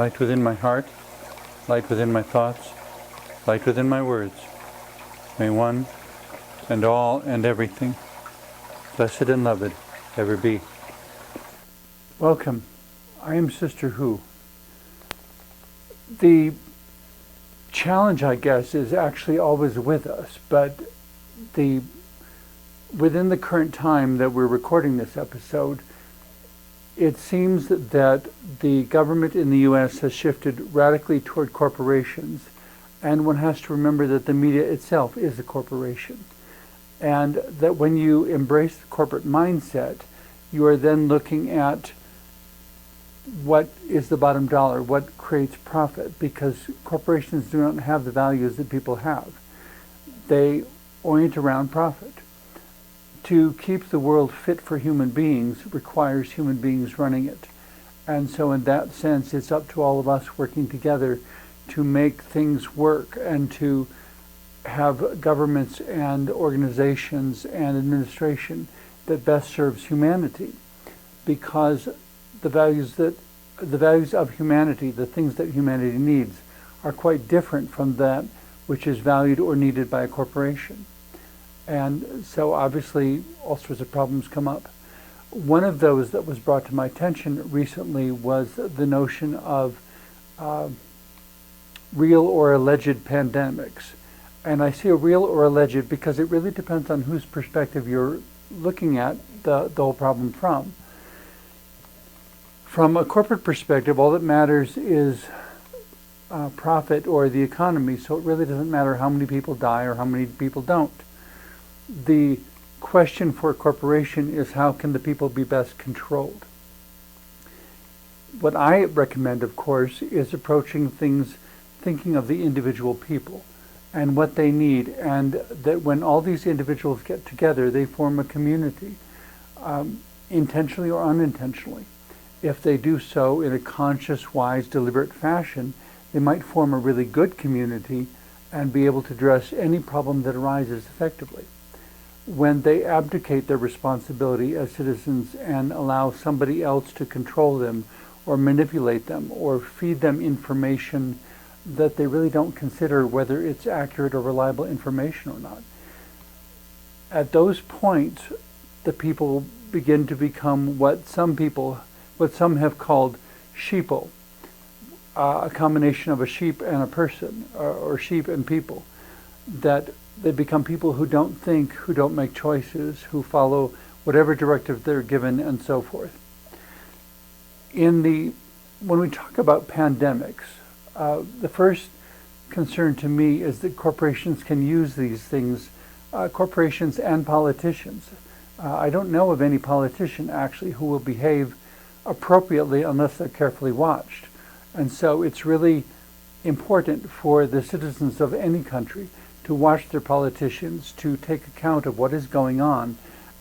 light within my heart, light within my thoughts, light within my words. May one and all and everything, blessed and loved, ever be. Welcome. I am Sister Who. The challenge, I guess, is actually always with us, but within the current time that we're recording this episode, it seems that the government in the U.S. has shifted radically toward corporations, and one has to remember that the media itself is a corporation, and that when you embrace the corporate mindset, you are then looking at what is the bottom dollar, what creates profit, because corporations do not have the values that people have. They orient around profit. To keep the world fit for human beings requires human beings running it. And so in that sense, it's up to all of us working together to make things work and to have governments and organizations and administration that best serves humanity. Because the values of humanity, the things that humanity needs, are quite different from that which is valued or needed by a corporation. And so obviously all sorts of problems come up. One of those that was brought to my attention recently was the notion of real or alleged pandemics. And I say real or alleged because it really depends on whose perspective you're looking at the whole problem from. From a corporate perspective, all that matters is profit or the economy, so it really doesn't matter how many people die or how many people don't. The question for a corporation is how can the people be best controlled? What I recommend, of course, is approaching things thinking of the individual people and what they need, and that when all these individuals get together, they form a community, intentionally or unintentionally. If they do so in a conscious, wise, deliberate fashion, they might form a really good community and be able to address any problem that arises effectively. When they abdicate their responsibility as citizens and allow somebody else to control them or manipulate them or feed them information that they really don't consider whether it's accurate or reliable information or not, at those points, the people begin to become what some have called sheeple, a combination of a sheep and a person, or sheep and people, that they become people who don't think, who don't make choices, who follow whatever directive they're given, and so forth. When we talk about pandemics, the first concern to me is that corporations can use these things, corporations and politicians. I don't know of any politician actually who will behave appropriately unless they're carefully watched. And so it's really important for the citizens of any country to watch their politicians, to take account of what is going on,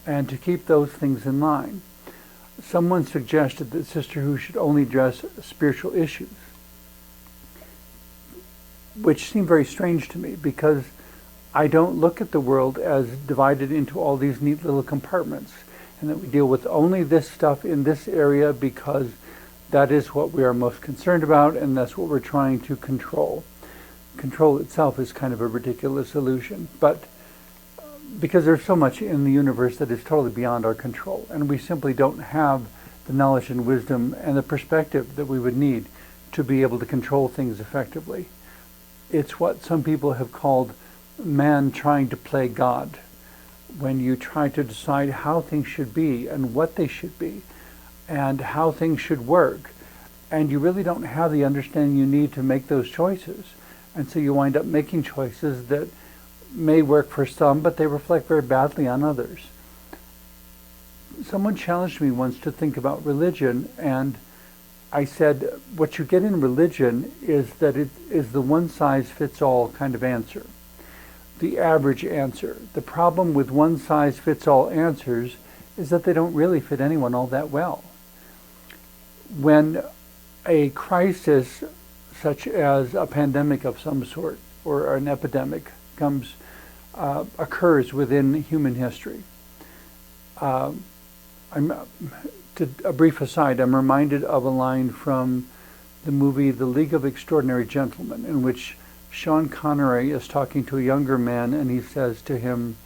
and to keep those things in line. Someone suggested that Sister Who should only address spiritual issues, which seemed very strange to me because I don't look at the world as divided into all these neat little compartments, and that we deal with only this stuff in this area because that is what we are most concerned about, and that's what we're trying to control. Control itself is kind of a ridiculous illusion, but because there's so much in the universe that is totally beyond our control, and we simply don't have the knowledge and wisdom and the perspective that we would need to be able to control things effectively. It's what some people have called man trying to play God. When you try to decide how things should be and what they should be and how things should work, and you really don't have the understanding you need to make those choices. And so you wind up making choices that may work for some, but they reflect very badly on others. Someone challenged me once to think about religion, and I said, what you get in religion is that it is the one-size-fits-all kind of answer, the average answer. The problem with one-size-fits-all answers is that they don't really fit anyone all that well. When a crisis such as a pandemic of some sort or an epidemic occurs within human history, a brief aside, I'm reminded of a line from the movie The League of Extraordinary Gentlemen, in which Sean Connery is talking to a younger man, and he says to him,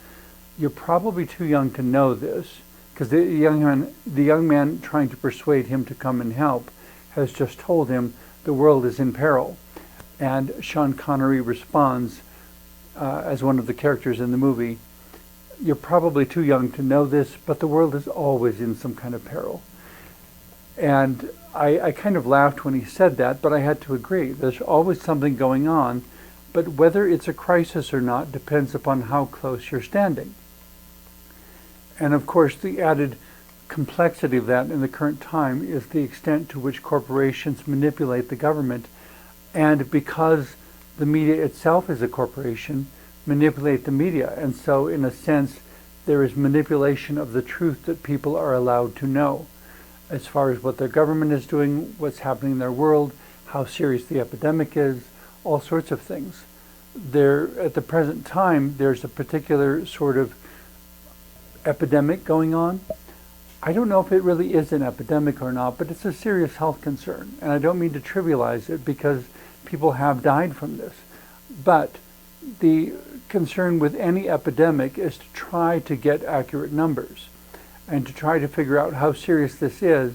"You're probably too young to know this," because the young man trying to persuade him to come and help has just told him the world is in peril. And Sean Connery responds, as one of the characters in the movie, "You're probably too young to know this, but the world is always in some kind of peril." And I kind of laughed when he said that, but I had to agree. There's always something going on, but whether it's a crisis or not depends upon how close you're standing. And of course, the added complexity of that in the current time is the extent to which corporations manipulate the government, and because the media itself is a corporation, manipulate the media. And so, in a sense, there is manipulation of the truth that people are allowed to know, as far as what their government is doing, what's happening in their world, how serious the epidemic is, all sorts of things. At the present time, there's a particular sort of epidemic going on. I don't know if it really is an epidemic or not, but it's a serious health concern. And I don't mean to trivialize it, because people have died from this. But the concern with any epidemic is to try to get accurate numbers and to try to figure out how serious this is,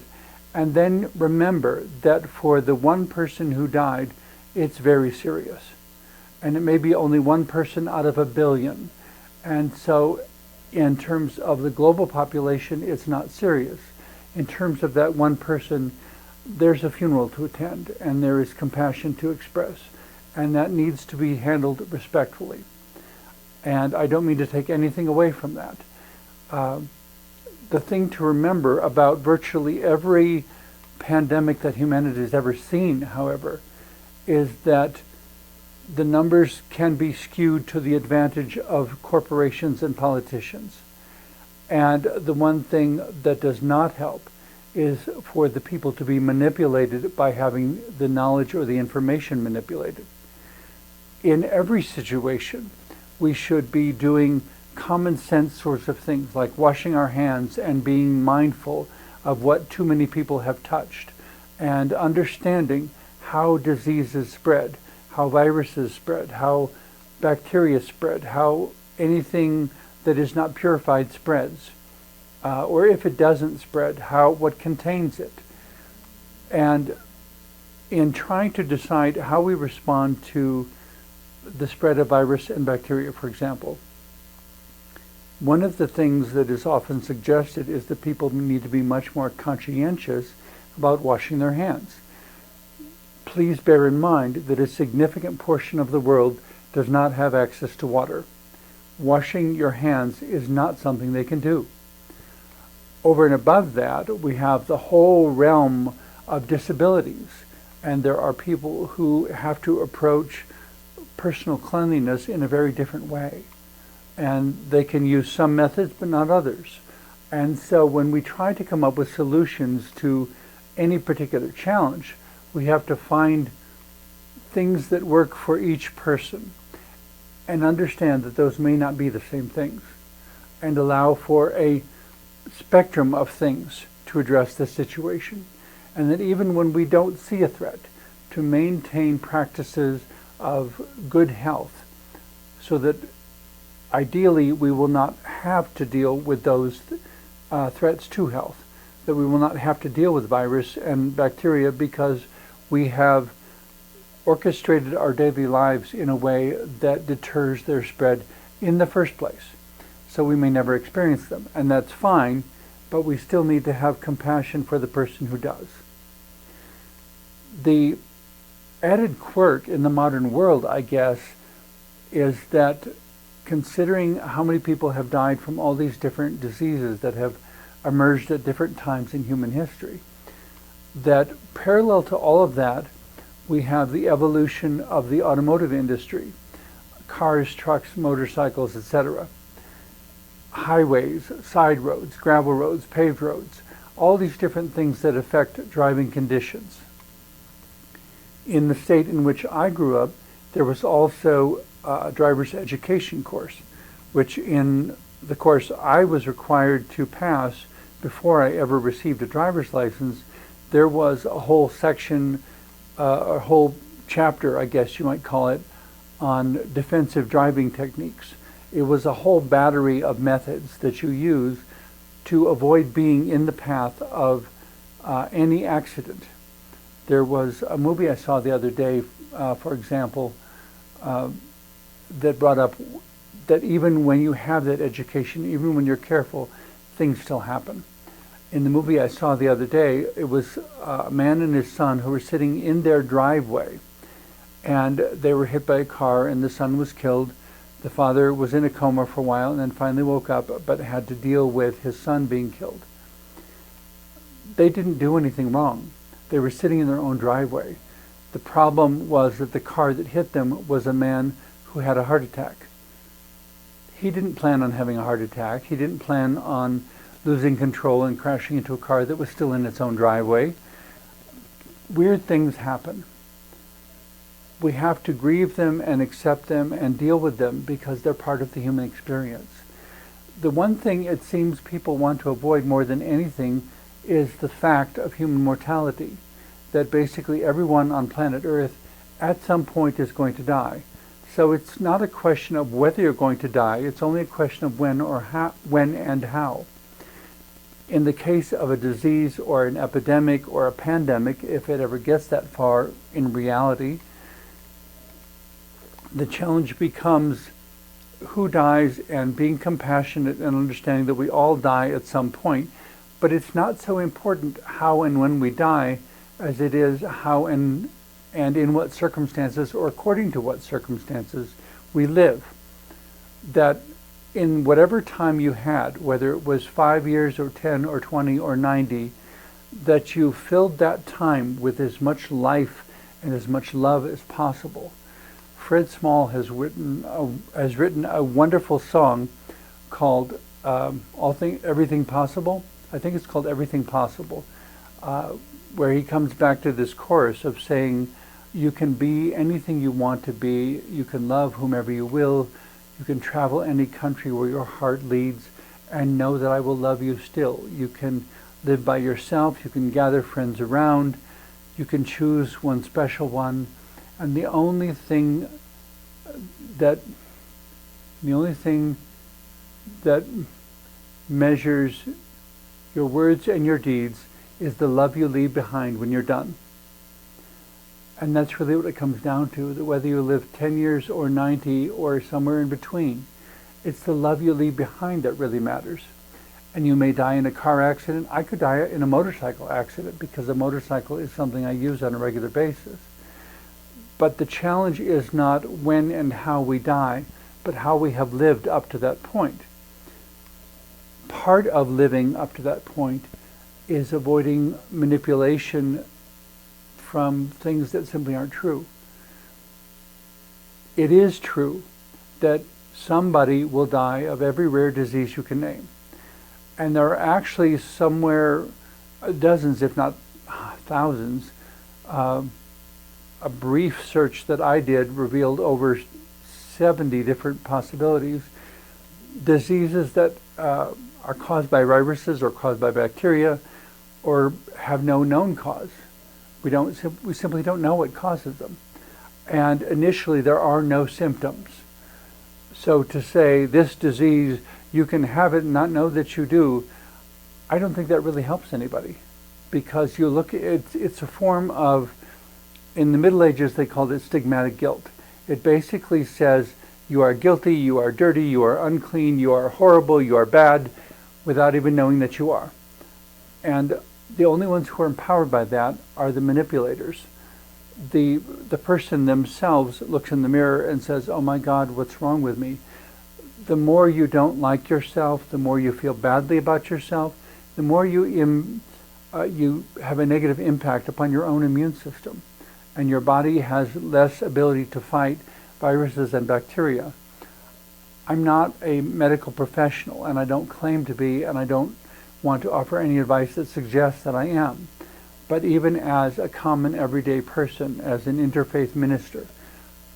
and then remember that for the one person who died, it's very serious. And it may be only one person out of a billion. And so in terms of the global population, it's not serious. In terms of that one person, there's a funeral to attend, and there is compassion to express, and that needs to be handled respectfully. And I don't mean to take anything away from that. The thing to remember about virtually every pandemic that humanity has ever seen, however, is that the numbers can be skewed to the advantage of corporations and politicians. And the one thing that does not help is for the people to be manipulated by having the knowledge or the information manipulated. In every situation, we should be doing common sense sorts of things, like washing our hands and being mindful of what too many people have touched, and understanding how diseases spread, how viruses spread, how bacteria spread, how anything that is not purified spreads, or if it doesn't spread, what contains it. And in trying to decide how we respond to the spread of virus and bacteria, for example, one of the things that is often suggested is that people need to be much more conscientious about washing their hands. Please bear in mind that a significant portion of the world does not have access to water. Washing your hands is not something they can do. Over and above that, we have the whole realm of disabilities, and there are people who have to approach personal cleanliness in a very different way. And they can use some methods, but not others. And so when we try to come up with solutions to any particular challenge, we have to find things that work for each person and understand that those may not be the same things, and allow for a spectrum of things to address the situation. And that even when we don't see a threat, to maintain practices of good health, so that ideally we will not have to deal with those threats to health, that we will not have to deal with virus and bacteria, because we have orchestrated our daily lives in a way that deters their spread in the first place. So we may never experience them, and that's fine, but we still need to have compassion for the person who does. The added quirk in the modern world, I guess, is that considering how many people have died from all these different diseases that have emerged at different times in human history, that parallel to all of that, we have the evolution of the automotive industry, cars, trucks, motorcycles, etc., highways, side roads, gravel roads, paved roads, all these different things that affect driving conditions. In the state in which I grew up, there was also a driver's education course, which in the course I was required to pass before I ever received a driver's license, there was a whole section a whole chapter, I guess you might call it, on defensive driving techniques. It was a whole battery of methods that you use to avoid being in the path of any accident. There was a movie I saw the other day, for example, that brought up that even when you have that education, even when you're careful, things still happen. In the movie I saw the other day, it was a man and his son who were sitting in their driveway, and they were hit by a car, and the son was killed. The father was in a coma for a while and then finally woke up, but had to deal with his son being killed. They didn't do anything wrong. They were sitting in their own driveway. The problem was that the car that hit them was a man who had a heart attack. He didn't plan on having a heart attack. He didn't plan on losing control and crashing into a car that was still in its own driveway. Weird things happen. We have to grieve them and accept them and deal with them because they're part of the human experience. The one thing it seems people want to avoid more than anything is the fact of human mortality, that basically everyone on planet Earth at some point is going to die. So it's not a question of whether you're going to die, it's only a question of when and how. In the case of a disease or an epidemic or a pandemic, if it ever gets that far in reality, the challenge becomes who dies and being compassionate and understanding that we all die at some point. But it's not so important how and when we die as it is how and in what circumstances or according to what circumstances we live. That in whatever time you had, whether it was 5 years or 10 or 20 or 90, that you filled that time with as much life and as much love as possible. Fred Small has written a wonderful song called Everything Possible. I think it's called Everything Possible, where he comes back to this chorus of saying, you can be anything you want to be, you can love whomever you will, you can travel any country where your heart leads, and know that I will love you still. You can live by yourself, you can gather friends around, you can choose one special one, and the only thing that measures your words and your deeds is the love you leave behind when you're done. And that's really what it comes down to, that whether you live 10 years or 90 or somewhere in between, it's the love you leave behind that really matters. And you may die in a car accident. I could die in a motorcycle accident because a motorcycle is something I use on a regular basis. But the challenge is not when and how we die, but how we have lived up to that point. Part of living up to that point is avoiding manipulation from things that simply aren't true. It is true that somebody will die of every rare disease you can name. And there are actually somewhere dozens, if not thousands. A brief search that I did revealed over 70 different possibilities. Diseases that are caused by viruses or caused by bacteria or have no known cause. We simply don't know what causes them. And initially there are no symptoms. So to say this disease, you can have it and not know that you do, I don't think that really helps anybody. Because you look, it's a form of, in the Middle Ages they called it stigmatic guilt. It basically says you are guilty, you are dirty, you are unclean, you are horrible, you are bad, without even knowing that you are. And the only ones who are empowered by that are the manipulators. The person themselves looks in the mirror and says, oh my God, what's wrong with me? The more you don't like yourself, the more you feel badly about yourself, the more you have a negative impact upon your own immune system. And your body has less ability to fight viruses and bacteria. I'm not a medical professional, and I don't claim to be, and I don't want to offer any advice that suggests that I am. But even as a common everyday person, as an interfaith minister,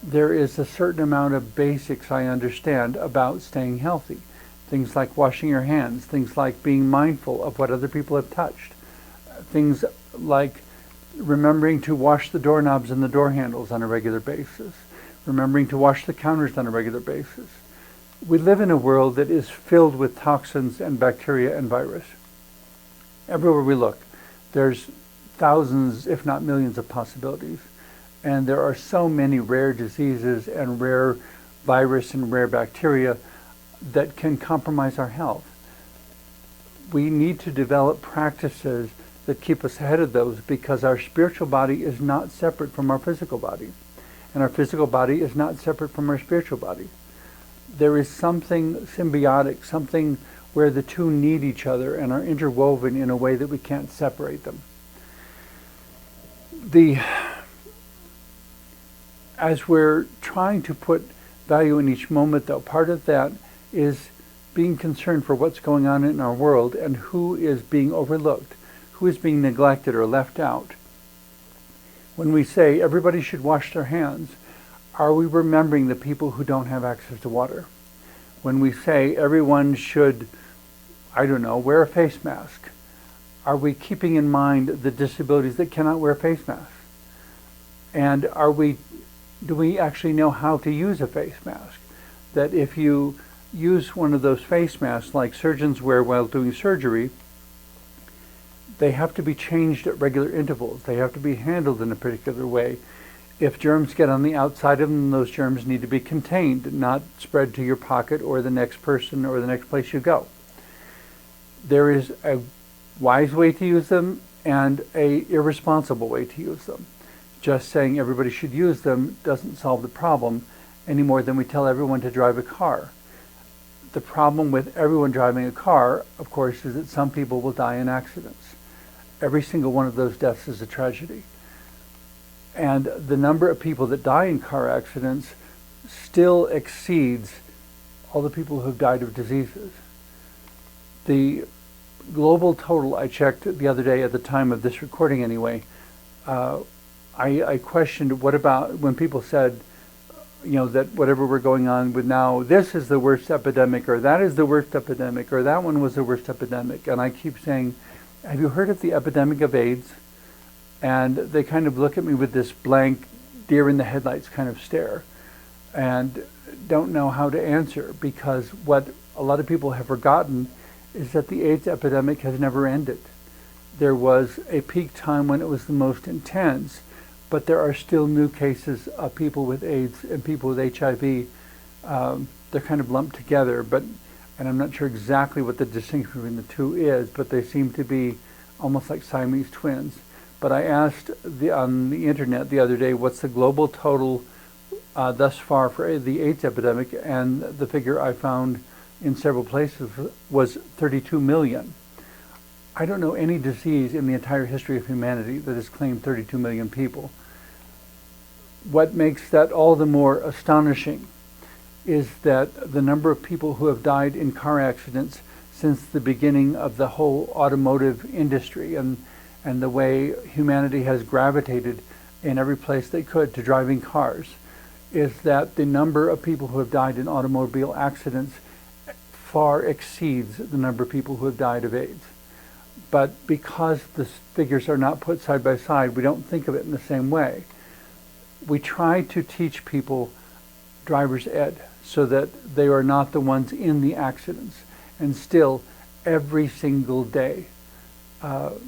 there is a certain amount of basics I understand about staying healthy. Things like washing your hands, things like being mindful of what other people have touched, things like remembering to wash the doorknobs and the door handles on a regular basis, remembering to wash the counters on a regular basis. We live in a world that is filled with toxins and bacteria and virus. Everywhere we look, there's thousands, if not millions, of possibilities. And there are so many rare diseases and rare virus and rare bacteria that can compromise our health. We need to develop practices that keep us ahead of those, because our spiritual body is not separate from our physical body. And our physical body is not separate from our spiritual body. There is something symbiotic, something where the two need each other and are interwoven in a way that we can't separate them. As we're trying to put value in each moment, though, part of that is being concerned for what's going on in our world and who is being overlooked, who is being neglected or left out. When we say everybody should wash their hands, are we remembering the people who don't have access to water? When we say everyone should, wear a face mask, are we keeping in mind the disabilities that cannot wear face masks? And do we actually know how to use a face mask? That if you use one of those face masks like surgeons wear while doing surgery, they have to be changed at regular intervals. They have to be handled in a particular way. If germs get on the outside of them, those germs need to be contained, not spread to your pocket or the next person or the next place you go. There is a wise way to use them and an irresponsible way to use them. Just saying everybody should use them doesn't solve the problem any more than we tell everyone to drive a car. The problem with everyone driving a car, of course, is that some people will die in accidents. Every single one of those deaths is a tragedy. And the number of people that die in car accidents still exceeds all the people who have died of diseases. The global total, I checked the other day at the time of this recording anyway, I questioned what about when people said, that whatever we're going on with now, this is the worst epidemic, or that is the worst epidemic, or that one was the worst epidemic. And I keep saying, have you heard of the epidemic of AIDS? And they kind of look at me with this blank, deer in the headlights kind of stare, and don't know how to answer, because what a lot of people have forgotten is that the AIDS epidemic has never ended. There was a peak time when it was the most intense, but there are still new cases of people with AIDS and people with HIV. They're kind of lumped together, and I'm not sure exactly what the distinction between the two is, but they seem to be almost like Siamese twins. But I asked on the internet the other day, what's the global total thus far for the AIDS epidemic? And the figure I found in several places was 32 million. I don't know any disease in the entire history of humanity that has claimed 32 million people. What makes that all the more astonishing is that the number of people who have died in car accidents since the beginning of the whole automotive industry and the way humanity has gravitated in every place they could to driving cars, is that the number of people who have died in automobile accidents far exceeds the number of people who have died of AIDS. But because the figures are not put side by side, we don't think of it in the same way. We try to teach people driver's ed so that they are not the ones in the accidents. And still, every single day, all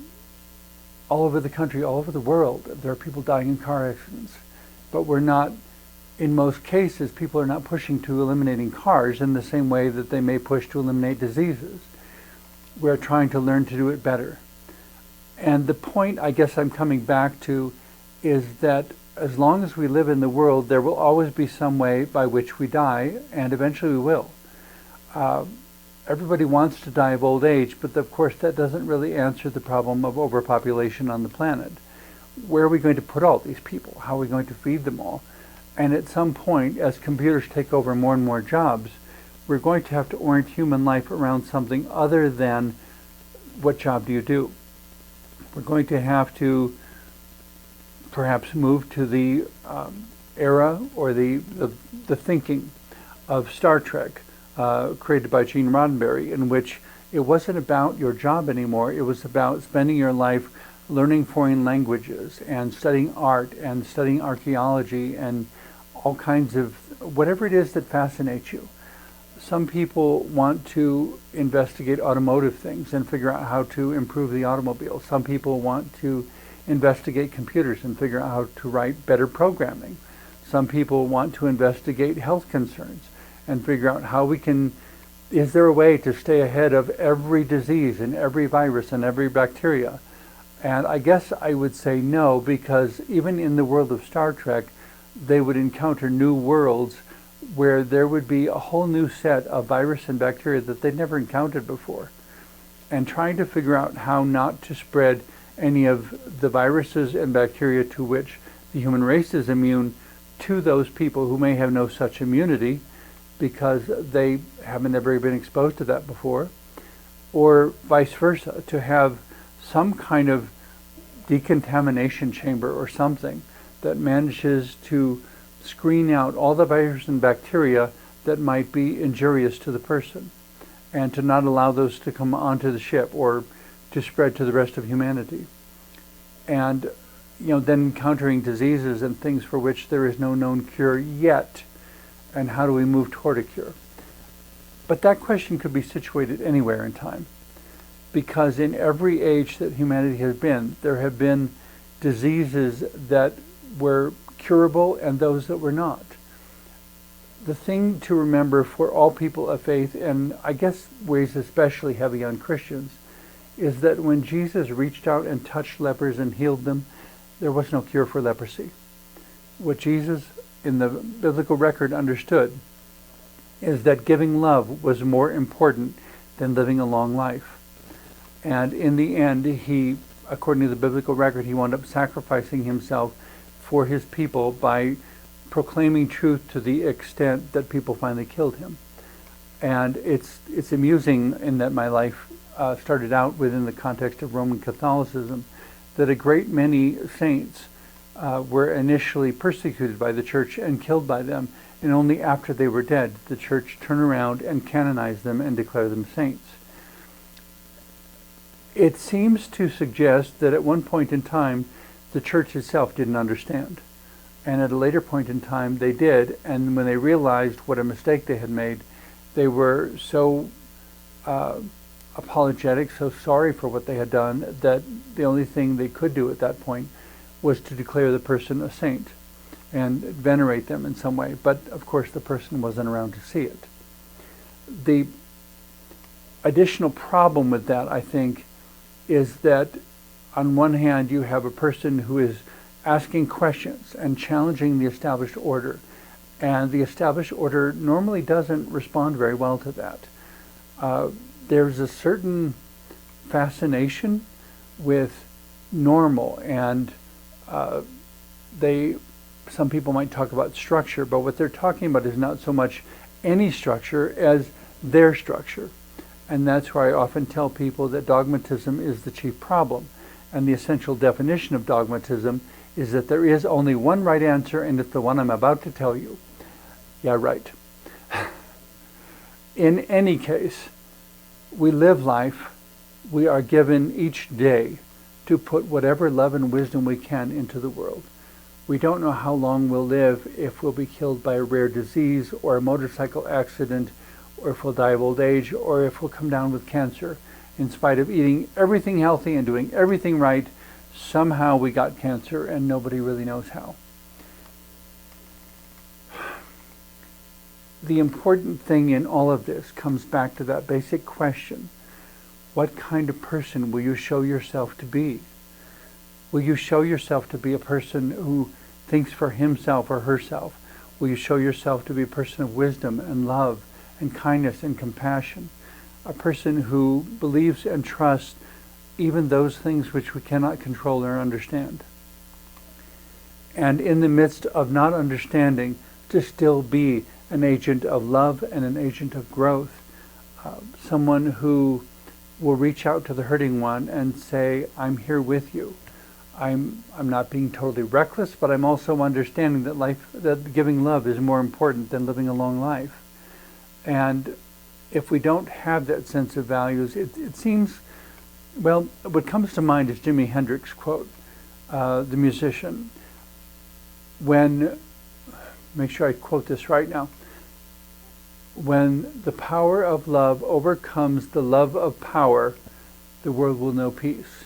over the country, all over the world, there are people dying in car accidents. But we're not, in most cases, people are not pushing to eliminating cars in the same way that they may push to eliminate diseases. We're trying to learn to do it better. And the point I guess I'm coming back to is that as long as we live in the world, there will always be some way by which we die, and eventually we will. Everybody wants to die of old age, but of course that doesn't really answer the problem of overpopulation on the planet. Where are we going to put all these people? How are we going to feed them all? And at some point, as computers take over more and more jobs, we're going to have to orient human life around something other than what job do you do. We're going to have to perhaps move to the era or the thinking of Star Trek, created by Gene Roddenberry, in which it wasn't about your job anymore. It was about spending your life learning foreign languages and studying art and studying archaeology and all kinds of whatever it is that fascinates you. Some people want to investigate automotive things and figure out how to improve the automobile. Some people want to investigate computers and figure out how to write better programming. Some people want to investigate health concerns and figure out how we can, is there a way to stay ahead of every disease and every virus and every bacteria? And I guess I would say no, because even in the world of Star Trek, they would encounter new worlds where there would be a whole new set of virus and bacteria that they'd never encountered before. And trying to figure out how not to spread any of the viruses and bacteria to which the human race is immune to those people who may have no such immunity because they haven't ever been exposed to that before, or vice versa, to have some kind of decontamination chamber or something that manages to screen out all the viruses and bacteria that might be injurious to the person, and to not allow those to come onto the ship or to spread to the rest of humanity. And then encountering diseases and things for which there is no known cure yet, and how do we move toward a cure? But that question could be situated anywhere in time, because in every age that humanity has been, there have been diseases that were curable and those that were not. The thing to remember for all people of faith, and I guess weighs especially heavy on Christians, is that when Jesus reached out and touched lepers and healed them, there was no cure for leprosy. What Jesus in the biblical record understood is that giving love was more important than living a long life. And in the end, he, according to the biblical record, he wound up sacrificing himself for his people by proclaiming truth to the extent that people finally killed him. And it's amusing in that my life started out within the context of Roman Catholicism, that a great many saints were initially persecuted by the church and killed by them, and only after they were dead did the church turn around and canonize them and declare them saints. It seems to suggest that at one point in time, the church itself didn't understand. And at a later point in time, they did, and when they realized what a mistake they had made, they were so apologetic, so sorry for what they had done, that the only thing they could do at that point was to declare the person a saint and venerate them in some way. But of course the person wasn't around to see it. The additional problem with that, I think, is that on one hand you have a person who is asking questions and challenging the established order, and the established order normally doesn't respond very well to that. There's a certain fascination with normal, and some people might talk about structure, but what they're talking about is not so much any structure as their structure. And that's why I often tell people that dogmatism is the chief problem. And the essential definition of dogmatism is that there is only one right answer, and it's the one I'm about to tell you. Yeah, right. In any case, we live life, we are given each day to put whatever love and wisdom we can into the world. We don't know how long we'll live, if we'll be killed by a rare disease or a motorcycle accident, or if we'll die of old age, or if we'll come down with cancer. In spite of eating everything healthy and doing everything right, somehow we got cancer and nobody really knows how. The important thing in all of this comes back to that basic question: what kind of person will you show yourself to be? Will you show yourself to be a person who thinks for himself or herself? Will you show yourself to be a person of wisdom and love and kindness and compassion? A person who believes and trusts even those things which we cannot control or understand. And in the midst of not understanding, to still be an agent of love and an agent of growth. Someone who will reach out to the hurting one and say, I'm here with you. I'm not being totally reckless, but I'm also understanding that giving love is more important than living a long life. And if we don't have that sense of values, it seems Well, what comes to mind is Jimi Hendrix quote, the musician. Make sure I quote this right now. When the power of love overcomes the love of power, the world will know peace.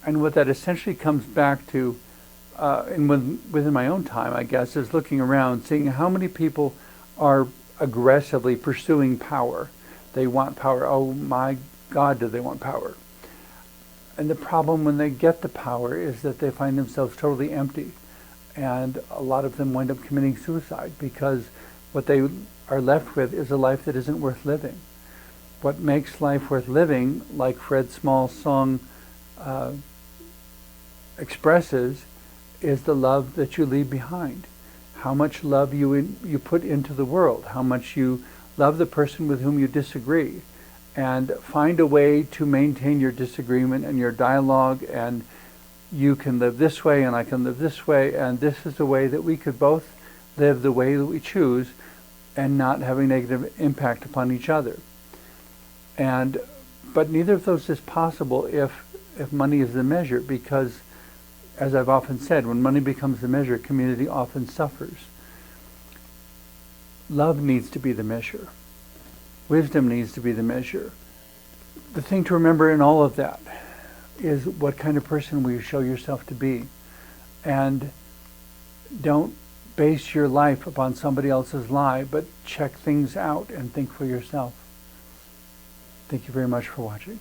And what that essentially comes back to, within my own time, I guess, is looking around, seeing how many people are aggressively pursuing power. They want power. Oh my God, do they want power? And the problem when they get the power is that they find themselves totally empty. And a lot of them wind up committing suicide because what they are left with is a life that isn't worth living. What makes life worth living, like Fred Small's song expresses, is the love that you leave behind. How much love you put into the world, how much you love the person with whom you disagree, and find a way to maintain your disagreement and your dialogue, and you can live this way and I can live this way, and this is the way that we could both live the way that we choose and not have a negative impact upon each other. But neither of those is possible if money is the measure, because as I've often said, when money becomes the measure, community often suffers. Love needs to be the measure. Wisdom needs to be the measure. The thing to remember in all of that is what kind of person will you show yourself to be. And don't base your life upon somebody else's lie, but check things out and think for yourself. Thank you very much for watching.